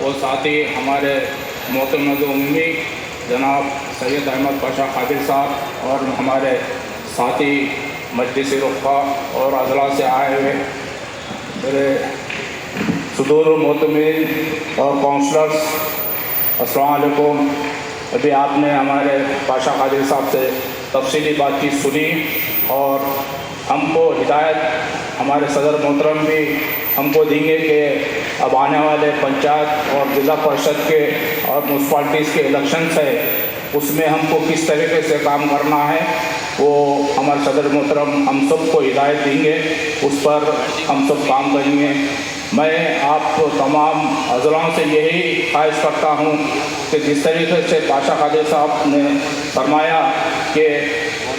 और साथ ही हमारे मोहतरम उम्मी जनाब सैयद अहमद पाशा कादिर साहब और हमारे साथी मजलिस रुफ़ा और अज़ला से आए हुए मेरे सुदूर मोहतमिन और काउंसलर्स, अस्सलाम वालेकुम। अभी आपने हमारे पाशा कादिर साहब से तफसीली बातचीत सुनी और हमको हिदायत हमारे सदर मोहतरम भी हमको देंगे कि अब आने वाले पंचायत और ज़िला परिषद के और म्यूनसिपाल्टीज़ के इलेक्शंस है, उसमें हमको किस तरीके से काम करना है वो हमारे सदर मोहतरम हम सब को हिदायत देंगे, उस पर हम सब काम करेंगे। मैं आप तमाम अज़लाओं से यही ख्वाहिश करता हूँ कि जिस तरीके से पाशा कादिर साहब ने फरमाया कि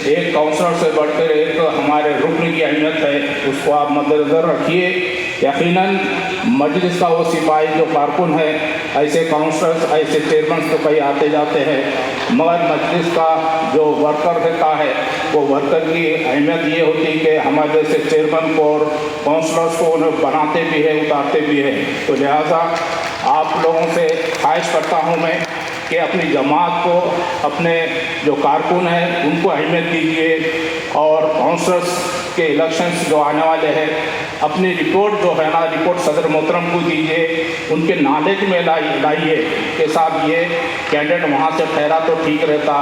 एक काउंसलर से बढ़कर एक हमारे रुकन की अहमियत है, उसको आप मद्देनज़र रखिए। यकीनन मजलिस का वो सिपाही जो कारकुन है, ऐसे काउंसलर्स ऐसे चेयरमैन तो कई आते जाते हैं, मगर मजलिस का जो वर्कर रहता है वो वर्कर की अहमियत ये होती है कि हमारे जैसे चेयरमैन को और काउंसलर्स को उन्हें बनाते भी है, उतारते भी है। तो लिहाजा आप लोगों से ख्वाहिश करता हूँ मैं कि अपनी जमात को, अपने जो कारकुन हैं उनको अहमियत दीजिए और काउंसलर्स के इलेक्शंस जो आने वाले हैं अपनी रिपोर्ट जो है ना, रिपोर्ट सदर मोहतरम को दीजिए, उनके नॉलेज में लाइए कि साहब ये कैंडिडेट वहाँ से ठहरा तो ठीक रहता।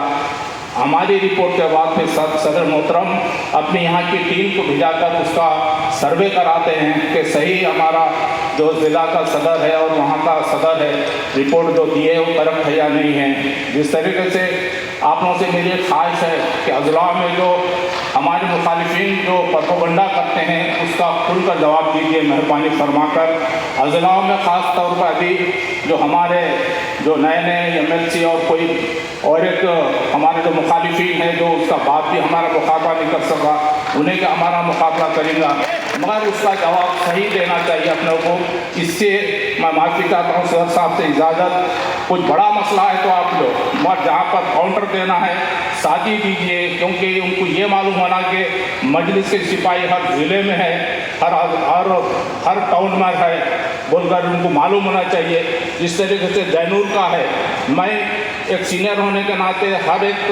हमारी रिपोर्ट के बाद फिर सदर मोहतरम अपनी यहाँ की टीम को भिजाकर उसका सर्वे कराते हैं कि सही हमारा जो ज़िला का सदर है और वहाँ का सदर है रिपोर्ट जो दिए वो करेक्ट है या नहीं है। जिस तरीके से आप लोगों से मेरी ख्वाहिश है कि अज़ला में जो हमारे मुखालिफिन जो प्रोपेगेंडा करते हैं उसका खुलकर जवाब दीजिए मेहरबानी फरमाकर। अज़ला में ख़ास तौर पर अभी जो हमारे जो नए MLC और कोई और एक हमारे जो मुखालिफिन हैं जो उसका बात भी हमारा मुकाबला नहीं कर सका, उन्हें का हमारा मुकाबला करेंगे, मगर उसका जवाब सही देना चाहिए अपने को। इससे मैं माफ़ी चाहता हूँ सदर साहब से इजाज़त। कुछ बड़ा मसला है तो आप लोग मगर जहाँ पर काउंटर देना है साथी दीजिए, क्योंकि उनको ये मालूम होना कि मजलिस के सिपाही हर ज़िले में है, हर टाउन में है बोलकर उनको मालूम होना चाहिए। जिस तरीके से जैनूर का है, मैं एक सीनियर होने के नाते हर एक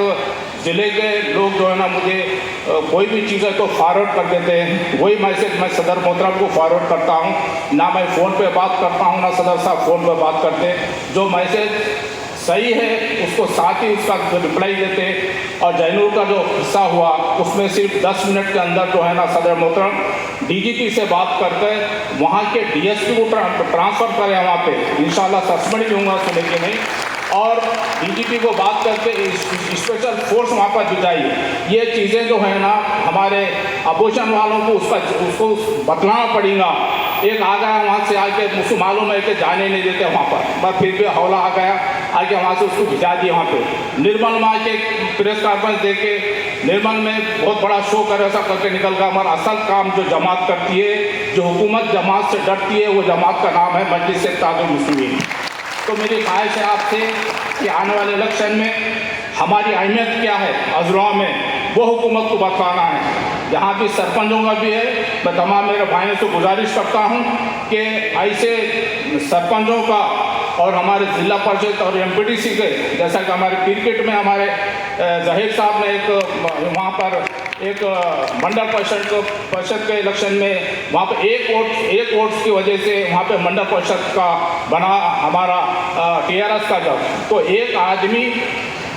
ज़िले के लोग जो है ना मुझे कोई भी चीज़ है तो फॉरवर्ड कर देते हैं, वही मैसेज मैं सदर मोहतरम को फॉरवर्ड करता हूँ। ना मैं फ़ोन पे बात करता हूँ ना सदर साहब फ़ोन पे बात करते हैं। जो मैसेज सही है उसको साथ ही उसका रिप्लाई देते। और जैनूर का जो हिस्सा हुआ उसमें सिर्फ 10 मिनट के अंदर जो है ना सदर मोहतरम DGP से बात करके वहाँ के DSP को ट्रांसफ़र करें वहाँ पे, इंशाल्लाह सस्पेंड भी होंगे सुनेंगे नहीं, और DGP को बात करके स्पेशल फोर्स वहाँ पर जुटाइए। ये चीज़ें जो है ना हमारे अपोजिशन वालों को उसको बतलाना पड़ेगा। एक आ गया वहाँ से आके मुझको मालूम है कि जाने नहीं देते वहाँ पर फिर भी हौला आ गया आके वहाँ से उसको भिजा दिया वहाँ पे। निर्मल में आके प्रेस कॉन्फ्रेंस दे के निर्मल में बहुत बड़ा शो करे ऐसा करके निकल गया। हमारा असल काम जो जमात करती है, जो हुकूमत जमात से डरती है, वो जमात का नाम है मजलिस इत्तेहादुल मुस्लिमीन। तो मेरी ख्वाहिश है आपसे कि आने वाले इलेक्शन में हमारी अहमियत क्या है अज़ला में, वो हुकूमत को बताना है। जहाँ भी सरपंचों का भी है, मैं तमाम मेरे भाइयों से गुजारिश करता हूँ कि ऐसे सरपंचों का और हमारे ज़िला परिषद और MPDC के, जैसा कि हमारे क्रिकेट में हमारे जहीर साहब ने एक वहाँ पर एक मंडल परिषद के इलेक्शन में वहाँ पे एक वोट की वजह से वहाँ पे मंडल परिषद का बना हमारा TRS का जब, तो एक आदमी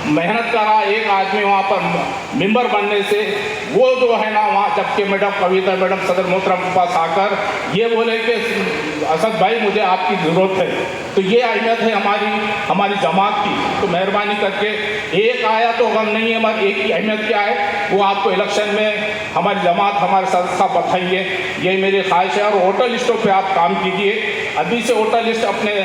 मेहनत करा, एक आदमी वहाँ पर मेंबर बनने से वो जो है ना वहाँ, जबकि मैडम कविता मैडम सदर मोहतरम के पास आकर ये बोले कि असद भाई मुझे आपकी ज़रूरत है, तो ये अहमियत है हमारी जमात की। तो मेहरबानी करके एक आया तो गम नहीं है, मगर एक की अहमियत क्या है वो आपको इलेक्शन में हमारी जमात हमारे सदर साहब बताएंगे। यही मेरी ख्वाहिश है। और वोटर लिस्टों पर आप काम कीजिए, अभी से वोटर लिस्ट अपने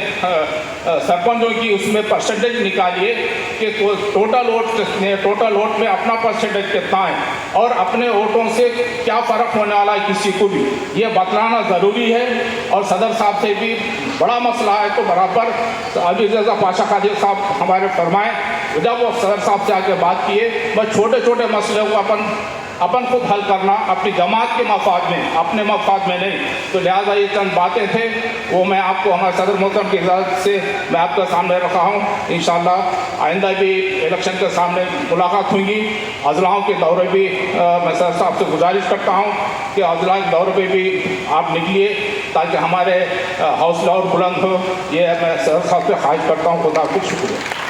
सरपंचों की उसमें परसेंटेज निकालिए कि टोटल वोट में अपना परसेंटेज कितना है और अपने वोटों से क्या फ़र्क होने वाला है किसी को भी ये बतलाना ज़रूरी है। और सदर साहब से भी बड़ा मसला है तो बराबर अभी जैसा पाशा कादिर साहब हमारे फरमाएं, जब वो सदर साहब से आके बात किए, बस छोटे छोटे मसले को अपन अपन खुद हल करना, अपनी जमात के मफाद में, अपने मफाद में नहीं। तो लिहाजा ये चंद बातें थे, वो मैं आपको हमारे सदर मोहतरम की इजाज़त से मैं आपके सामने रखा हूँ। इंशाअल्लाह आइंदा भी इलेक्शन के सामने मुलाकात होंगी। अजलाओं के दौरे भी मैं सदर साहब से गुजारिश करता हूँ कि अजला के दौरे पे भी आप निकलिए ताकि हमारे हौसला और बुलंद हो। ये मैं सदर साहब से ख्वाहिश करता हूँ। खुदा हाफ़िज़, शुक्रिया।